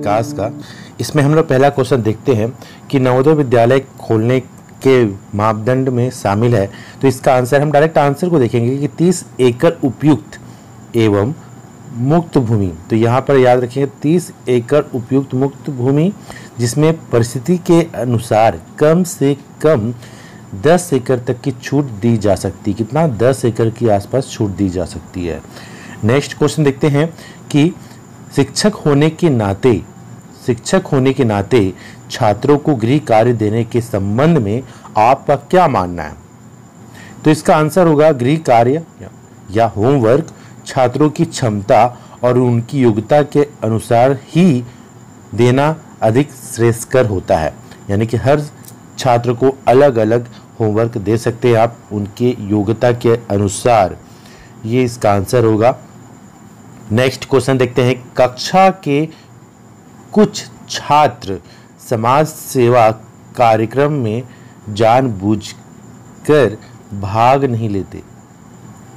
विकास का। इसमें हम लोग पहला क्वेश्चन देखते हैं कि नवोदय विद्यालय खोलने के मापदंड में शामिल है। तो इसका आंसर, हम डायरेक्ट आंसर को देखेंगे कि 30 एकड़ उपयुक्त एवं मुक्त भूमि। तो यहाँ पर याद रखिए 30 एकड़ उपयुक्त मुक्त भूमि, जिसमें परिस्थिति के अनुसार कम से कम 10 एकड़ तक की छूट दी जा सकती है। कितना? 10 एकड़ के आसपास छूट दी जा सकती है। नेक्स्ट क्वेश्चन देखते हैं कि शिक्षक होने के नाते छात्रों को गृह कार्य देने के संबंध में आपका क्या मानना है? तो इसका आंसर होगा गृह कार्य या होमवर्क छात्रों की क्षमता और उनकी योग्यता के अनुसार ही देना अधिक श्रेयस्कर होता है। यानी कि हर छात्र को अलग अलग होमवर्क दे सकते हैं आप उनके योग्यता के अनुसार। ये इसका आंसर होगा। नेक्स्ट क्वेश्चन देखते हैं, कक्षा के कुछ छात्र समाज सेवा कार्यक्रम में जानबूझकर भाग नहीं लेते।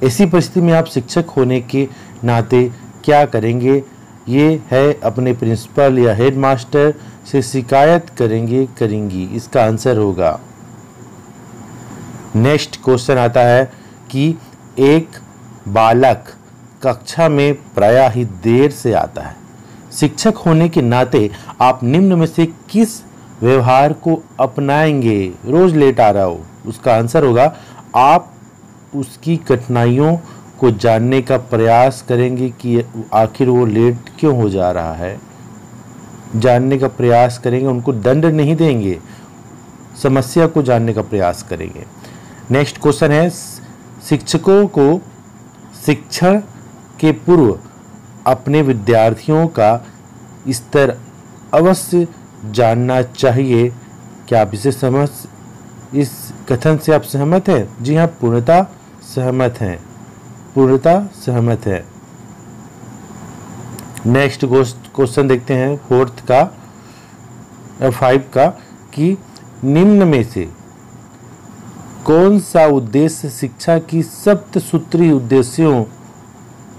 ऐसी परिस्थिति में आप शिक्षक होने के नाते क्या करेंगे? ये है अपने प्रिंसिपल या हेडमास्टर से शिकायत करेंगी। इसका आंसर होगा। नेक्स्ट क्वेश्चन आता है कि एक बालक कक्षा में प्रायः ही देर से आता है। शिक्षक होने के नाते आप निम्न में से किस व्यवहार को अपनाएंगे? रोज लेट आ रहा हो, उसका आंसर होगा आप उसकी कठिनाइयों को जानने का प्रयास करेंगे कि आखिर वो लेट क्यों हो जा रहा है। जानने का प्रयास करेंगे, उनको दंड नहीं देंगे, समस्या को जानने का प्रयास करेंगे। नेक्स्ट क्वेश्चन है, शिक्षकों को शिक्षण के पूर्व अपने विद्यार्थियों का स्तर अवश्य जानना चाहिए। क्या आप इस कथन से आप सहमत हैं? जी हाँ, पूर्णतः सहमत हैं। नेक्स्ट क्वेश्चन देखते हैं 4th का 5 का कि निम्न में से कौन सा उद्देश्य शिक्षा की सप्तसूत्री उद्देश्यों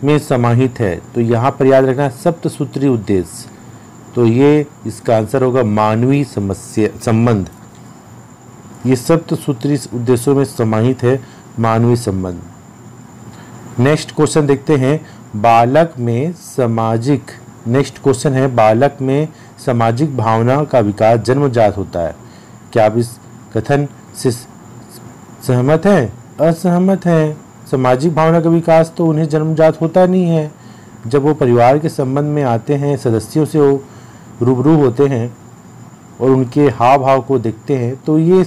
में समाहित है? तो यहाँ पर याद रखना सप्तसूत्री उद्देश्य, तो ये इसका आंसर होगा मानवीय संबंध। ये सप्तसूत्री उद्देश्यों में समाहित है, मानवीय संबंध। नेक्स्ट क्वेश्चन देखते हैं, बालक में सामाजिक भावना का विकास जन्मजात होता है। क्या आप इस कथन से सहमत हैं? असहमत हैं? सामाजिक भावना का विकास तो उन्हें जन्मजात होता नहीं है। जब वो परिवार के संबंध में आते हैं, सदस्यों से वो रूबरू होते हैं और उनके हाव भाव को देखते हैं, तो ये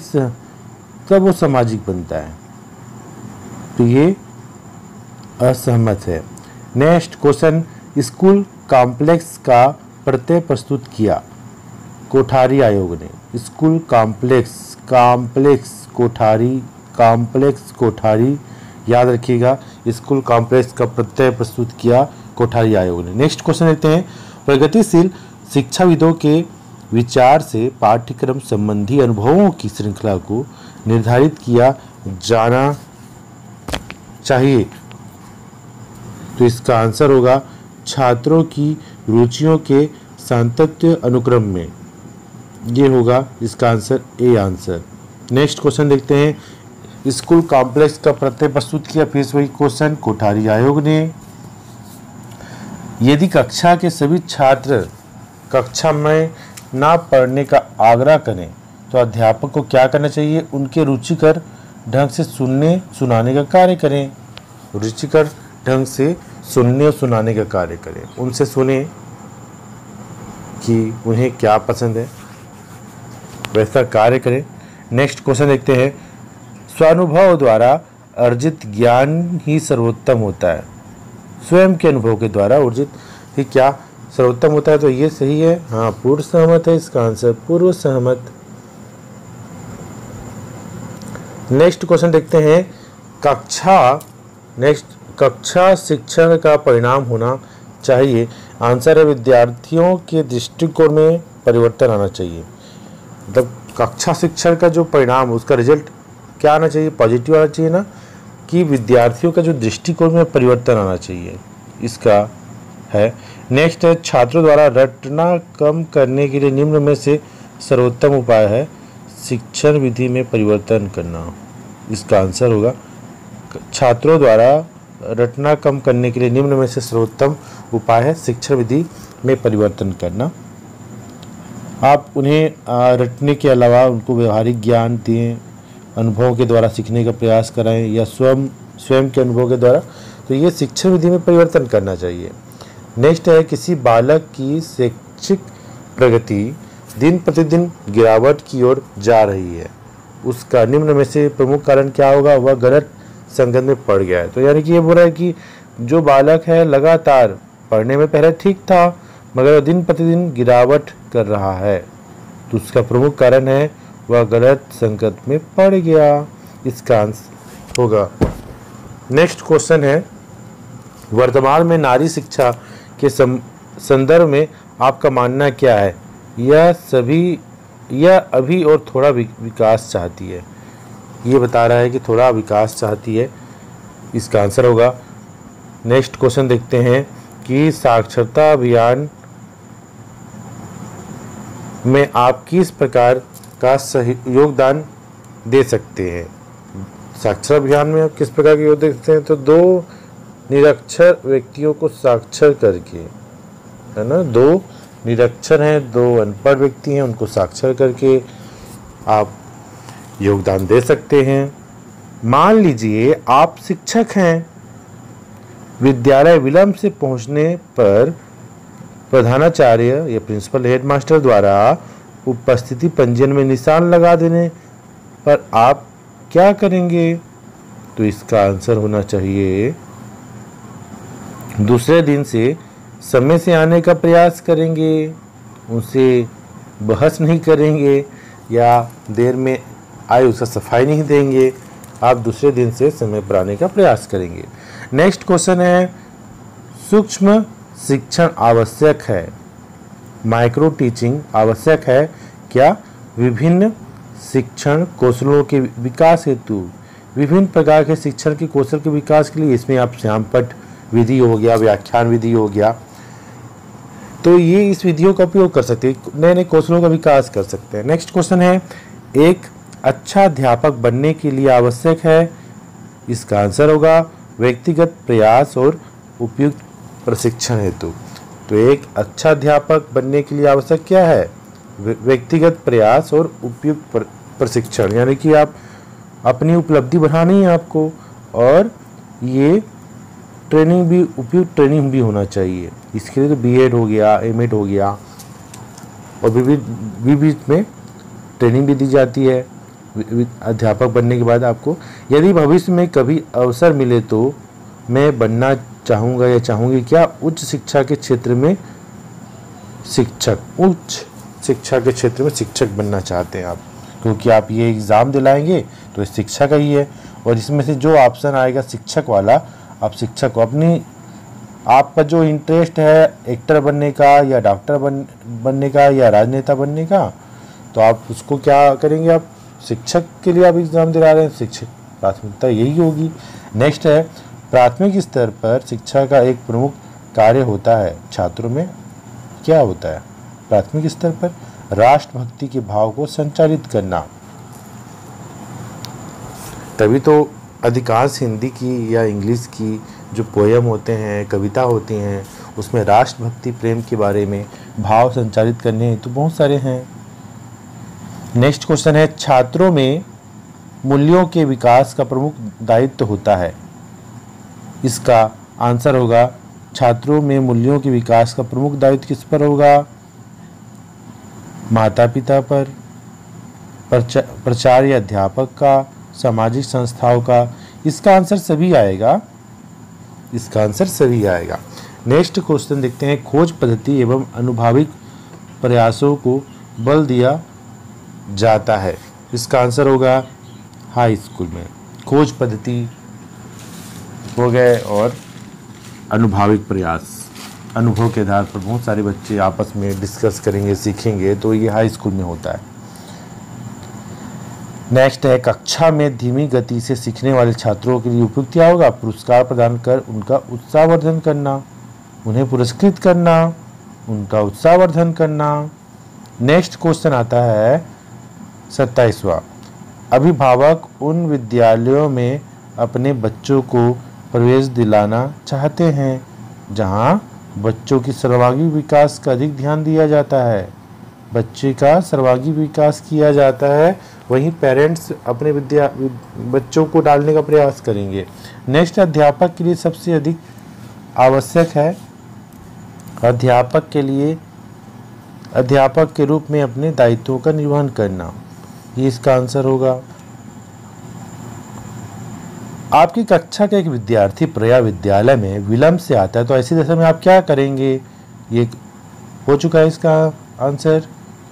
तब वो सामाजिक बनता है। तो ये असहमत है। नेक्स्ट क्वेश्चन, स्कूल कॉम्प्लेक्स का प्रत्यय प्रस्तुत किया कोठारी आयोग ने। स्कूल कॉम्प्लेक्स कोठारी याद रखिएगा, स्कूल कॉम्प्लेक्स का प्रत्यय प्रस्तुत किया कोठारी आयोग ने। नेक्स्ट क्वेश्चन लेते हैं, प्रगतिशील शिक्षाविदों के विचार से पाठ्यक्रम संबंधी अनुभवों की श्रृंखला को निर्धारित किया जाना चाहिए। तो इसका आंसर होगा छात्रों की रुचियों के सातत्य अनुक्रम में। ये होगा इसका answer, A answer. Next question देखते हैं, स्कूल कॉम्प्लेक्स का प्रत्यय प्रस्तुत किया, फिर वही क्वेश्चन, कोठारी आयोग ने। यदि कक्षा के सभी छात्र कक्षा में ना पढ़ने का आग्रह करें तो अध्यापक को क्या करना चाहिए? उनके रुचिकर ढंग से सुनाने का कार्य करें। रुचिकर ढंग से सुनने और सुनाने का कार्य करें। उनसे सुने कि उन्हें क्या पसंद है, वैसा कार्य करें। नेक्स्ट क्वेश्चन देखते हैं, स्वानुभव द्वारा अर्जित ज्ञान ही सर्वोत्तम होता है। स्वयं के अनुभव के द्वारा अर्जित ही क्या सर्वोत्तम होता है? तो ये सही है। हाँ, पूर्व सहमत है इसका आंसर, पूर्व सहमत। नेक्स्ट क्वेश्चन देखते हैं, कक्षा शिक्षण का परिणाम होना चाहिए। आंसर है विद्यार्थियों के दृष्टिकोण में परिवर्तन आना चाहिए। मतलब कक्षा शिक्षण का जो परिणाम, उसका रिजल्ट क्या आना चाहिए? पॉजिटिव आना चाहिए ना, कि विद्यार्थियों का जो दृष्टिकोण में परिवर्तन आना चाहिए। इसका है। नेक्स्ट है छात्रों द्वारा रटना कम करने के लिए निम्न में से सर्वोत्तम उपाय है शिक्षण विधि में परिवर्तन करना। इसका आंसर होगा छात्रों द्वारा रटना कम करने के लिए निम्न में से सर्वोत्तम उपाय है शिक्षण विधि में परिवर्तन करना। आप उन्हें रटने के अलावा उनको व्यवहारिक ज्ञान दें, अनुभवों के द्वारा सीखने का प्रयास कराएं या स्वयं के अनुभव के द्वारा, तो ये शिक्षण विधि में परिवर्तन करना चाहिए। नेक्स्ट है किसी बालक की शैक्षिक प्रगति दिन प्रतिदिन गिरावट की ओर जा रही है, उसका निम्न में से प्रमुख कारण क्या होगा? वह गलत संगत में पड़ गया है। तो यानी कि ये बोल रहा है कि जो बालक है लगातार पढ़ने में पहले ठीक था मगर दिन प्रतिदिन गिरावट कर रहा है, तो उसका प्रमुख कारण है वह गलत संगत में पड़ गया। इसका आंसर होगा। नेक्स्ट क्वेश्चन है वर्तमान में नारी शिक्षा के संदर्भ में आपका मानना क्या है? यह अभी और थोड़ा विकास चाहती है। ये बता रहा है कि थोड़ा विकास चाहती है। इसका आंसर होगा। नेक्स्ट क्वेश्चन देखते हैं कि साक्षरता अभियान में आप किस प्रकार का योगदान दे सकते हैं? साक्षरता अभियान में आप किस प्रकार के योगदान दे सकते हैं? तो 2 निरक्षर व्यक्तियों को साक्षर करके, है ना, 2 निरक्षर हैं, 2 अनपढ़ व्यक्ति हैं, उनको साक्षर करके आप योगदान दे सकते हैं। मान लीजिए आप शिक्षक हैं, विद्यालय विलंब से पहुंचने पर प्रधानाचार्य या प्रिंसिपल हेडमास्टर द्वारा उपस्थिति पंजीयन में निशान लगा देने पर आप क्या करेंगे? तो इसका आंसर होना चाहिए दूसरे दिन से समय से आने का प्रयास करेंगे, उनसे बहस नहीं करेंगे या देर में आए उसका सफाई नहीं देंगे, आप दूसरे दिन से समय पर आने का प्रयास करेंगे। नेक्स्ट क्वेश्चन है सूक्ष्म शिक्षण आवश्यक है, माइक्रो टीचिंग आवश्यक है क्या? विभिन्न शिक्षण कौशलों के विकास हेतु विभिन्न प्रकार के शिक्षण के कौशल के विकास के लिए, इसमें आप श्यामपट्ट विधि हो गया, व्याख्यान विधि हो गया, तो ये इस विधियों का उपयोग कर सकते हैं, नए नए कौशलों का विकास कर सकते हैं। नेक्स्ट क्वेश्चन है एक अच्छा अध्यापक बनने के लिए आवश्यक है, इसका आंसर होगा व्यक्तिगत प्रयास और उपयुक्त प्रशिक्षण हेतु। तो एक अच्छा अध्यापक बनने के लिए आवश्यक क्या है? व्यक्तिगत प्रयास और उपयुक्त प्रशिक्षण, यानी कि आप अपनी उपलब्धि बढ़ानी है आपको, और ये ट्रेनिंग भी, उपयुक्त ट्रेनिंग भी होना चाहिए। इसके लिए तो बीएड हो गया, एमएड हो गया, और विविध में ट्रेनिंग भी दी जाती है अध्यापक बनने के बाद आपको। यदि भविष्य में कभी अवसर मिले तो मैं बनना चाहूँगा या चाहूँगी क्या? उच्च शिक्षा के क्षेत्र में शिक्षक, उच्च शिक्षा के क्षेत्र में शिक्षक बनना चाहते हैं आप, क्योंकि आप ये एग्ज़ाम दिलाएंगे तो शिक्षा का ही है, और इसमें से जो ऑप्शन आएगा शिक्षक वाला, आप शिक्षक को अपनी, आपका जो इंटरेस्ट है एक्टर बनने का या डॉक्टर बनने का या राजनेता बनने का, तो आप उसको क्या करेंगे? आप शिक्षक के लिए आप एग्ज़ाम दिला रहे हैं, शिक्षक प्राथमिकता यही होगी। नेक्स्ट है प्राथमिक स्तर पर शिक्षा का एक प्रमुख कार्य होता है, छात्रों में क्या होता है? प्राथमिक स्तर पर राष्ट्रभक्ति के भाव को संचालित करना। तभी तो अधिकांश हिंदी की या इंग्लिश की जो पोयम होते हैं, कविता होती हैं, उसमें राष्ट्रभक्ति प्रेम के बारे में भाव संचालित करने तो बहुत सारे हैं। नेक्स्ट क्वेश्चन है छात्रों में मूल्यों के विकास का प्रमुख दायित्व होता है, इसका आंसर होगा छात्रों में मूल्यों के विकास का प्रमुख दायित्व किस पर होगा? माता पिता पर, प्राचार्य अध्यापक का, सामाजिक संस्थाओं का। इसका आंसर सभी आएगा, इसका आंसर सभी आएगा। नेक्स्ट क्वेश्चन देखते हैं खोज पद्धति एवं अनुभाविक प्रयासों को बल दिया जाता है, इसका आंसर होगा हाई स्कूल में। खोज पद्धति हो गए और अनुभाविक प्रयास, अनुभव के आधार पर बहुत सारे बच्चे आपस में डिस्कस करेंगे, सीखेंगे, तो ये हाई स्कूल में होता है। नेक्स्ट है कक्षा में धीमी गति से सीखने वाले छात्रों के लिए उपयुक्त क्या होगा? पुरस्कार प्रदान कर उनका उत्साहवर्धन करना। उन्हें पुरस्कृत करना, उनका उत्साहवर्धन करना। नेक्स्ट क्वेश्चन आता है 27वां। अभिभावक उन विद्यालयों में अपने बच्चों को प्रवेश दिलाना चाहते हैं जहां बच्चों की सर्वांगीण विकास का अधिक ध्यान दिया जाता है। बच्चे का सर्वांगीण विकास किया जाता है, वहीं पेरेंट्स अपने बच्चों को डालने का प्रयास करेंगे। नेक्स्ट, अध्यापक के लिए सबसे अधिक आवश्यक है अध्यापक के रूप में अपने दायित्वों का निर्वहन करना। ये इसका आंसर होगा। आपकी कक्षा का एक विद्यार्थी प्रया विद्यालय में विलंब से आता है, तो ऐसी दशा में आप क्या करेंगे? ये हो चुका है इसका आंसर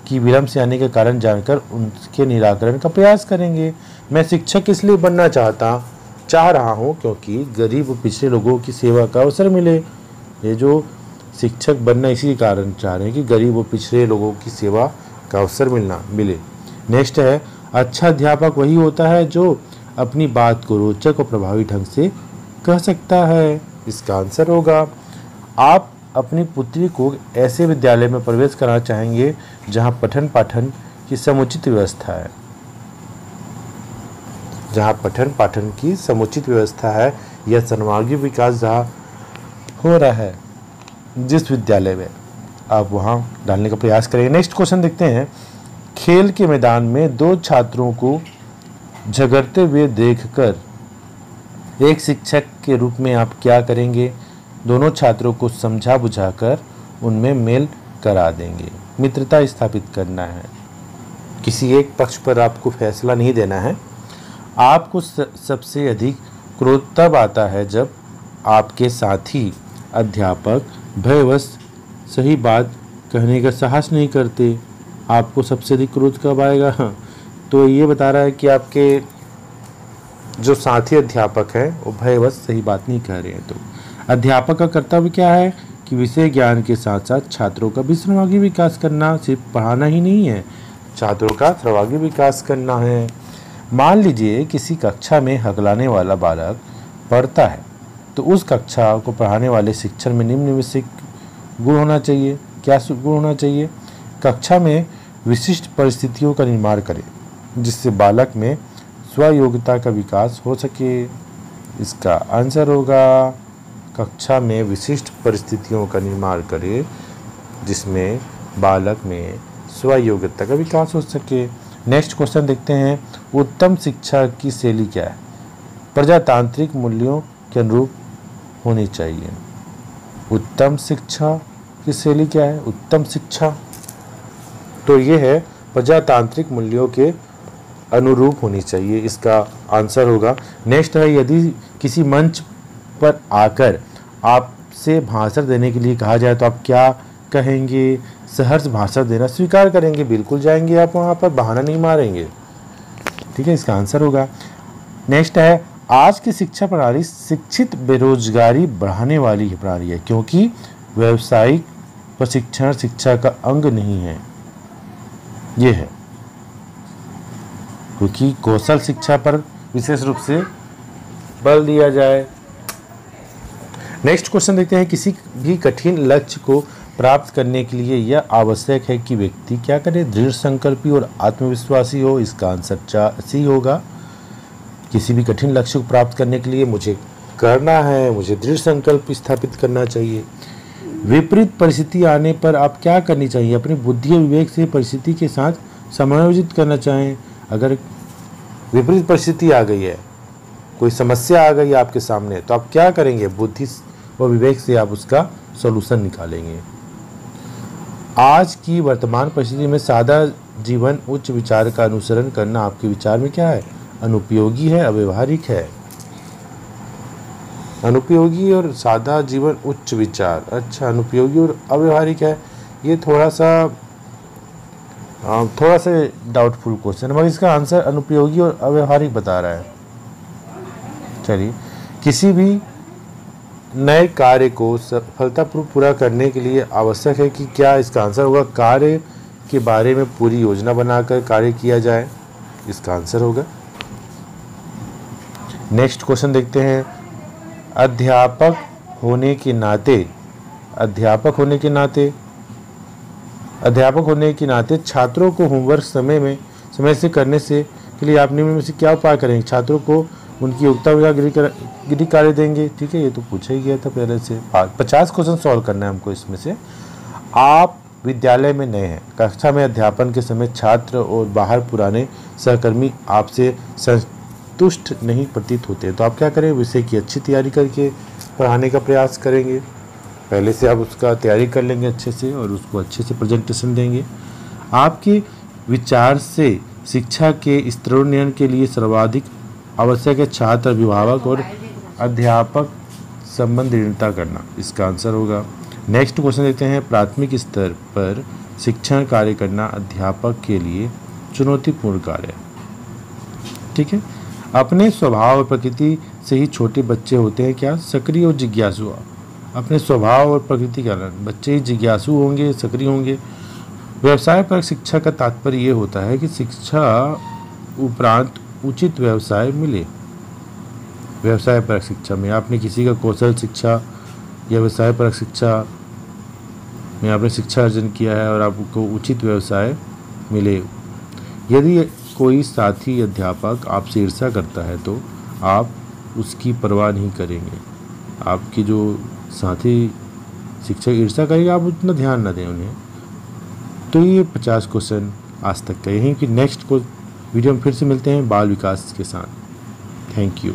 कि विलंब से आने के कारण जानकर उनके निराकरण का प्रयास करेंगे। मैं शिक्षक इसलिए बनना चाह रहा हूँ क्योंकि गरीब और पिछड़े लोगों की सेवा का अवसर मिले। ये जो शिक्षक बनना इसी कारण चाह रहे हैं कि गरीब और पिछड़े लोगों की सेवा का अवसर मिले। नेक्स्ट है, अच्छा अध्यापक वही होता है जो अपनी बात को रोचक और प्रभावी ढंग से कह सकता है। इसका आंसर होगा, आप अपनी पुत्री को ऐसे विद्यालय में प्रवेश कराना चाहेंगे जहां पठन पाठन की समुचित व्यवस्था है। यह सर्वांगीण विकास जहाँ हो रहा है जिस विद्यालय में, आप वहां डालने का प्रयास करेंगे। नेक्स्ट क्वेश्चन देखते हैं। खेल के मैदान में दो छात्रों को झगड़ते हुए देखकर एक शिक्षक के रूप में आप क्या करेंगे? दोनों छात्रों को समझा बुझाकर उनमें मेल करा देंगे। मित्रता स्थापित करना है, किसी एक पक्ष पर आपको फैसला नहीं देना है। आपको सबसे अधिक क्रोध तब आता है जब आपके साथी अध्यापक भयवश सही बात कहने का साहस नहीं करते। आपको सबसे अधिक क्रोध कब आएगा? तो ये बता रहा है कि आपके जो साथी अध्यापक हैं वो भयवश सही बात नहीं कह रहे हैं। तो अध्यापक का कर्तव्य क्या है कि विषय ज्ञान के साथ साथ छात्रों का भी सर्वांगीण विकास करना, सिर्फ पढ़ाना ही नहीं है, छात्रों का सर्वांगीण विकास करना है। मान लीजिए किसी कक्षा में हकलाने वाला बालक पढ़ता है, तो उस कक्षा को पढ़ाने वाले शिक्षक में निम्न में से गुण होना चाहिए। क्या गुण होना चाहिए? कक्षा में विशिष्ट परिस्थितियों का निर्माण करें जिससे बालक में स्वयोग्यता का विकास हो सके। इसका आंसर होगा, कक्षा में विशिष्ट परिस्थितियों का निर्माण करें जिसमें बालक में स्वयोग्यता का विकास हो सके। नेक्स्ट क्वेश्चन देखते हैं। उत्तम शिक्षा की शैली क्या है? प्रजातांत्रिक मूल्यों के अनुरूप होनी चाहिए। उत्तम शिक्षा की शैली क्या है? उत्तम शिक्षा तो ये है प्रजातांत्रिक मूल्यों के अनुरूप होनी चाहिए। इसका आंसर होगा। नेक्स्ट है, यदि किसी मंच पर आकर आपसे भाषण देने के लिए कहा जाए तो आप क्या कहेंगे? सहर्ष भाषण देना स्वीकार करेंगे, बिल्कुल जाएंगे आप वहाँ पर, बहाना नहीं मारेंगे। ठीक है, इसका आंसर होगा। नेक्स्ट है, आज की शिक्षा प्रणाली शिक्षित बेरोजगारी बढ़ाने वाली प्रणाली है क्योंकि व्यावसायिक प्रशिक्षण शिक्षा का अंग नहीं है। ये है क्योंकि कौशल शिक्षा पर विशेष रूप से बल दिया जाए। नेक्स्ट क्वेश्चन देखते हैं। किसी भी कठिन लक्ष्य को प्राप्त करने के लिए यह आवश्यक है कि व्यक्ति क्या करे? दृढ़ संकल्पी और आत्मविश्वासी हो। इसका आंसर सी होगा। किसी भी कठिन लक्ष्य को प्राप्त करने के लिए मुझे करना है, मुझे दृढ़ संकल्प स्थापित करना चाहिए। विपरीत परिस्थिति आने पर आप क्या करनी चाहिए? अपनी बुद्धि और विवेक से परिस्थिति के साथ समायोजित करना चाहें। अगर विपरीत परिस्थिति आ गई है, कोई समस्या आ गई आपके सामने, तो आप क्या करेंगे? बुद्धि और विवेक से आप उसका सॉल्यूशन निकालेंगे। आज की वर्तमान परिस्थिति में सादा जीवन उच्च विचार का अनुसरण करना आपके विचार में क्या है? अनुपयोगी है, अव्यवहारिक है। अनुपयोगी और सादा जीवन उच्च विचार, अच्छा, अनुपयोगी और अव्यवहारिक है। ये थोड़ा सा डाउटफुल क्वेश्चन है, मगर इसका आंसर अनुपयोगी और अव्यवहारिक बता रहा है। चलिए, किसी भी नए कार्य को सफलतापूर्वक पूरा करने के लिए आवश्यक है कि क्या? इसका आंसर होगा, कार्य के बारे में पूरी योजना बनाकर कार्य किया जाए। इसका आंसर होगा। नेक्स्ट क्वेश्चन देखते हैं। अध्यापक होने के नाते अध्यापक होने के नाते छात्रों को होमवर्क समय से करने से के लिए आप निम्न में से क्या उपाय करेंगे? छात्रों को उनकी योग्यता गृह कार्य देंगे। ठीक है, ये तो पूछा ही गया था पहले से। 50 क्वेश्चन सॉल्व करना है हमको इसमें से। आप विद्यालय में नए हैं, कक्षा में अध्यापन के समय छात्र और बाहर पुराने सहकर्मी आपसे संतुष्ट नहीं प्रतीत होते, तो आप क्या करें? विषय की अच्छी तैयारी करके पढ़ाने का प्रयास करेंगे। पहले से आप उसका तैयारी कर लेंगे अच्छे से और उसको अच्छे से प्रेजेंटेशन देंगे। आपके विचार से शिक्षा के स्तरोन्नयन के लिए सर्वाधिक आवश्यक है छात्र, अभिभावक और अध्यापक संबंध दृढ़ता करना, इसका आंसर होगा। नेक्स्ट क्वेश्चन देखते हैं। प्राथमिक स्तर पर शिक्षण कार्य करना अध्यापक के लिए चुनौतीपूर्ण कार्य है। ठीक है, अपने स्वभाव और प्रकृति से ही छोटे बच्चे होते हैं क्या? सक्रिय और जिज्ञासु। अपने स्वभाव और प्रकृति के कारण बच्चे ही जिज्ञासु होंगे, सक्रिय होंगे। व्यवसाय पर शिक्षा का तात्पर्य ये होता है कि शिक्षा उपरांत उचित व्यवसाय मिले। व्यवसाय पर शिक्षा में आपने किसी का कौशल शिक्षा या व्यवसाय पर शिक्षा में आपने शिक्षा अर्जन किया है और आपको उचित व्यवसाय मिले। यदि कोई साथी अध्यापक आपसे ईर्ष्या करता है तो आप उसकी परवाह नहीं करेंगे। आपकी जो साथी शिक्षक ईर्ष्या करेगा, आप उतना ध्यान न दें उन्हें। तो ये 50 क्वेश्चन आज तक का। यहीं कि नेक्स्ट को वीडियो में फिर से मिलते हैं बाल विकास के साथ। Thank you.